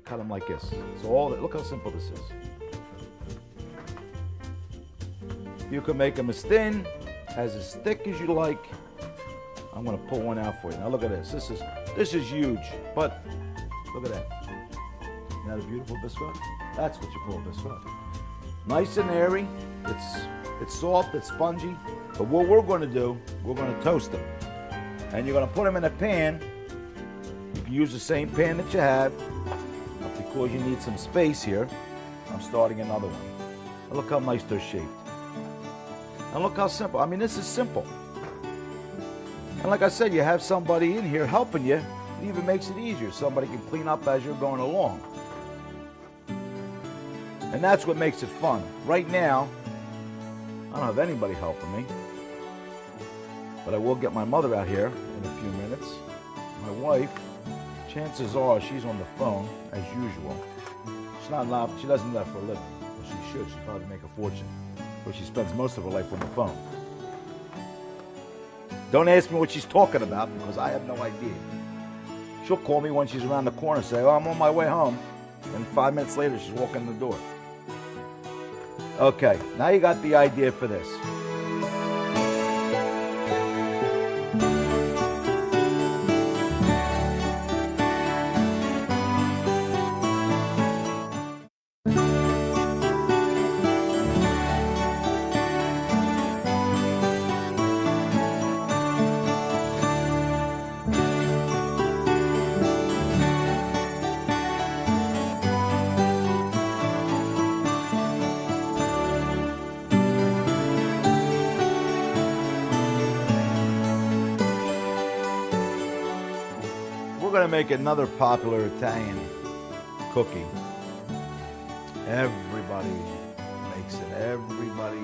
cut them like this. So look how simple this is. You can make them as thin, as thick as you like. I'm gonna pull one out for you. Now look at this. This is huge, but look at that. Isn't that a beautiful biscuit? That's what you call a biscuit. Nice and airy. It's soft, it's spongy. But what we're gonna do, we're gonna toast them. And you're gonna put them in a pan. You can use the same pan that you have. But because you need some space here, I'm starting another one. And look how nice they're shaped. And look how simple. I mean, this is simple. And like I said, you have somebody in here helping you. It even makes it easier. Somebody can clean up as you're going along. And that's what makes it fun. Right now, I don't have anybody helping me. But I will get my mother out here in a few minutes. My wife, chances are she's on the phone, as usual. She's not allowed, she doesn't do that for a living. But she should. She'd probably make a fortune. But she spends most of her life on the phone. Don't ask me what she's talking about because I have no idea. She'll call me when she's around the corner and say, oh, I'm on my way home. And 5 minutes later, she's walking in the door. Okay, now you got the idea for this. We're going to make another popular Italian cookie. Everybody makes it. Everybody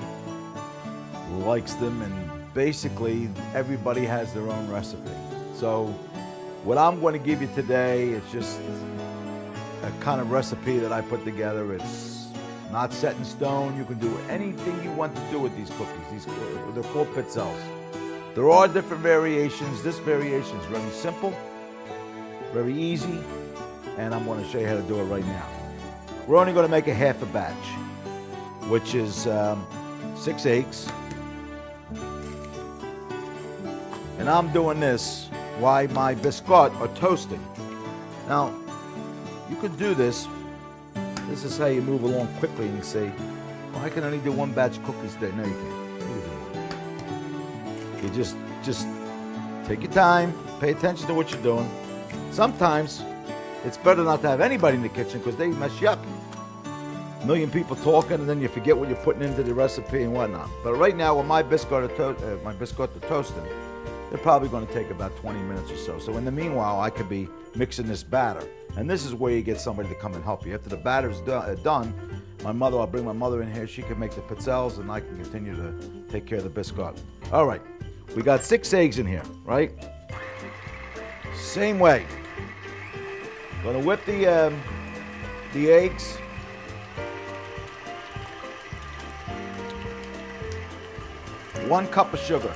likes them, and basically everybody has their own recipe. So what I'm going to give you today is just a kind of recipe that I put together. It's not set in stone. You can do anything you want to do with these cookies. They're called pizzelles. There are different variations. This variation is very simple, very easy, and I'm going to show you how to do it right now. We're only going to make a half a batch, which is 6 eggs. And I'm doing this while my biscuits are toasting. Now, you could do this. This is how you move along quickly, and you say, well, I can only do one batch of cookies a day. No, you can't. You just take your time, pay attention to what you're doing. Sometimes it's better not to have anybody in the kitchen because they mess you up. A million people talking, and then you forget what you're putting into the recipe and whatnot. But right now, when my biscuits are toasting, they're probably going to take about 20 minutes or so. So in the meanwhile, I could be mixing this batter. And this is where you get somebody to come and help you. After the batter's done, I'll bring my mother in here. She can make the pizzelles, and I can continue to take care of the biscuit. All right, we got 6 eggs in here, right? Same way. Gonna whip the eggs. One cup of sugar.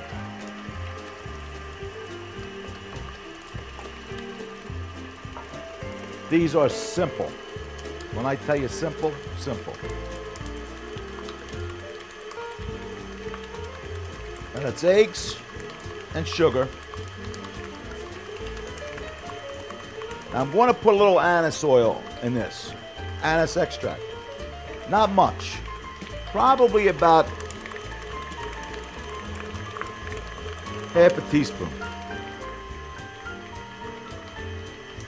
These are simple. When I tell you simple, simple. And it's eggs and sugar. I'm going to put a little anise oil in this, anise extract. Not much, probably about half a teaspoon.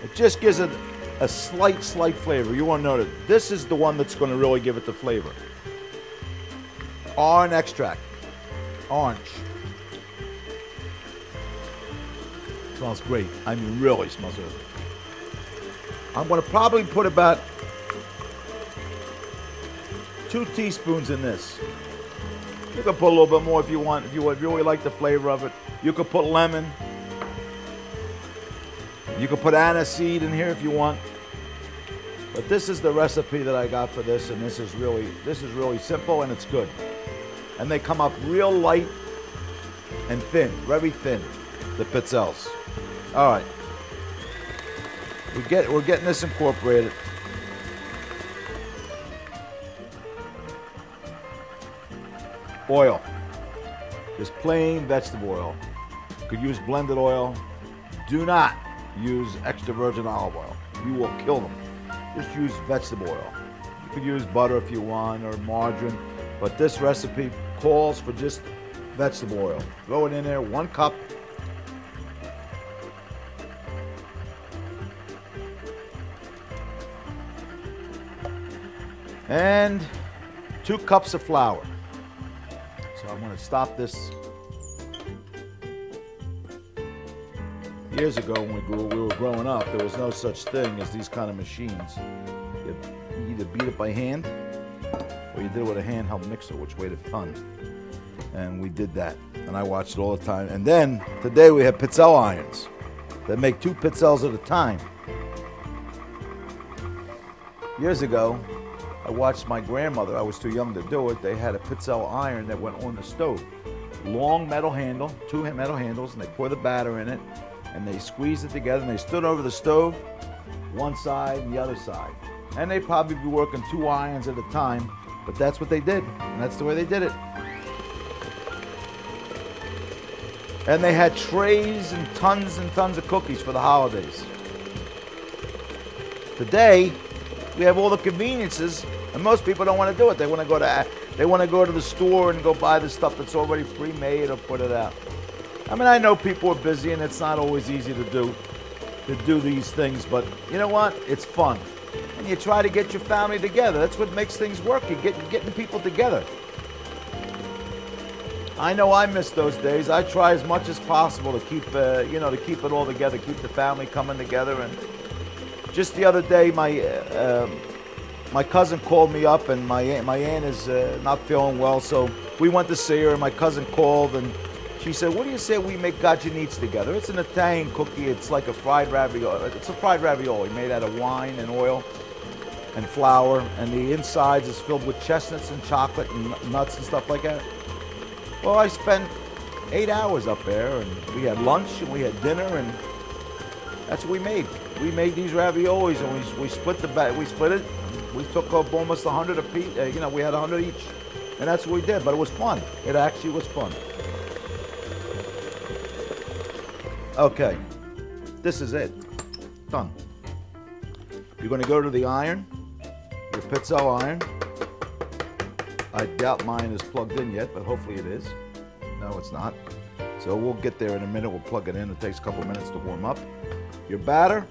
It just gives it a slight flavor. You won't notice. This is the one that's going to really give it the flavor. Orange extract, orange. Smells great. I mean, really smells good. I'm going to probably put about 2 teaspoons in this. You can put a little bit more if you want. If you really like the flavor of it, you could put lemon. You could put anise seed in here if you want. But this is the recipe that I got for this, and this is really simple, and it's good. And they come up real light and thin, very thin, the pizzelles. All right. We're getting this incorporated. Oil. Just plain vegetable oil. You could use blended oil. Do not use extra virgin olive oil. You will kill them. Just use vegetable oil. You could use butter if you want, or margarine, but this recipe calls for just vegetable oil. Throw it in there, 1 cup. And 2 cups of flour. So I'm going to stop this. Years ago when we were growing up, there was no such thing as these kind of machines. You either beat it by hand or you did it with a handheld mixer, which weighed a ton. And we did that. And I watched it all the time. And then today we have Piazza irons that make 2 pizzelles at a time. Years ago, I watched my grandmother, I was too young to do it, they had a Piazza iron that went on the stove. Long metal handle, 2 metal handles, and they pour the batter in it, and they squeezed it together, and they stood over the stove, one side and the other side. And they'd probably be working 2 irons at a time, but that's what they did, and that's the way they did it. And they had trays and tons of cookies for the holidays. Today, we have all the conveniences, and most people don't want to do it. They want to go to the store and go buy the stuff that's already pre-made or put it out. I mean, I know people are busy and it's not always easy to do these things, but you know what? It's fun. And you try to get your family together. That's what makes things work. You're getting people together. I know I miss those days. I try as much as possible to keep, to keep it all together, keep the family coming together. And just the other day, my cousin called me up, and my aunt is not feeling well, so we went to see her, and my cousin called, and she said, what do you say we make gaginites together? It's an Italian cookie. It's like a fried ravioli. It's a fried ravioli made out of wine and oil and flour, and the insides is filled with chestnuts and chocolate and nuts and stuff like that. Well, I spent 8 hours up there, and we had lunch and we had dinner, and that's what we made. We made these raviolis, and we split it. We took up almost 100 apiece. We had 100 each, and that's what we did. But it was fun. It actually was fun. Okay, this is it. Done. You're going to go to the iron, your Piazza iron. I doubt mine is plugged in yet, but hopefully it is. No, it's not. So we'll get there in a minute. We'll plug it in. It takes a couple minutes to warm up. Your batter.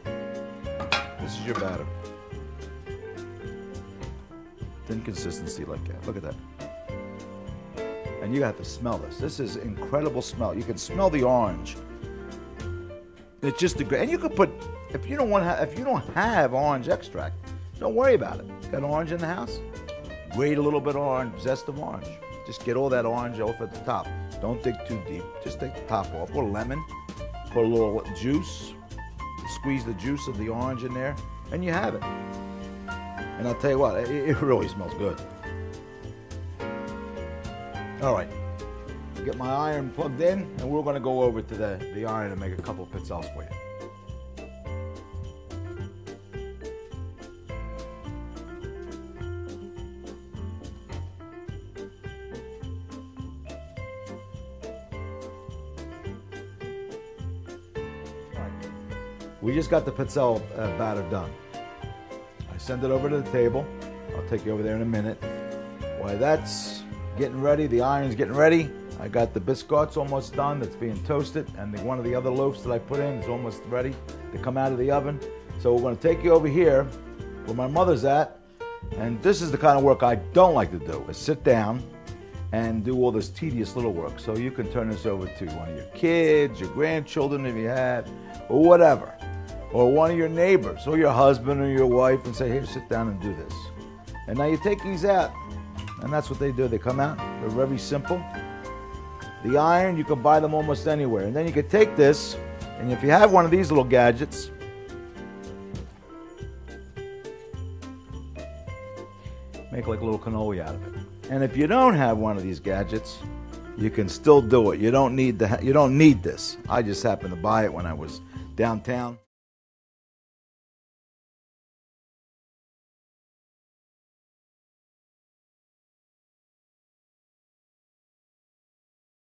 This is your batter. Thin consistency like that. Look at that. And you have to smell this. This is incredible smell. You can smell the orange. It's just a great. And you could put, if you don't have orange extract, don't worry about it. Got orange in the house? Grate a little bit of orange, zest of orange. Just get all that orange off at the top. Don't dig too deep. Just take the top off. Or lemon. Put a little juice. Squeeze the juice of the orange in there, and you have it. And I'll tell you what, it really smells good. All right, get my iron plugged in, and we're going to go over to the iron and make a couple of pizzelles for you. We just got the pizzelle batter done. I send it over to the table. I'll take you over there in a minute. While that's getting ready, the iron's getting ready, I got the biscotti almost done. That's being toasted, and one of the other loaves that I put in is almost ready to come out of the oven. So we're going to take you over here where my mother's at, and this is the kind of work I don't like to do, is sit down and do all this tedious little work. So you can turn this over to one of your kids, your grandchildren if you have, or whatever. Or one of your neighbors, or your husband, or your wife, and say, here, sit down and do this. And now you take these out, and that's what they do. They come out. They're very simple. The iron, you can buy them almost anywhere. And then you can take this, and if you have one of these little gadgets, make like a little cannoli out of it. And if you don't have one of these gadgets, you can still do it. You don't need this. I just happened to buy it when I was downtown.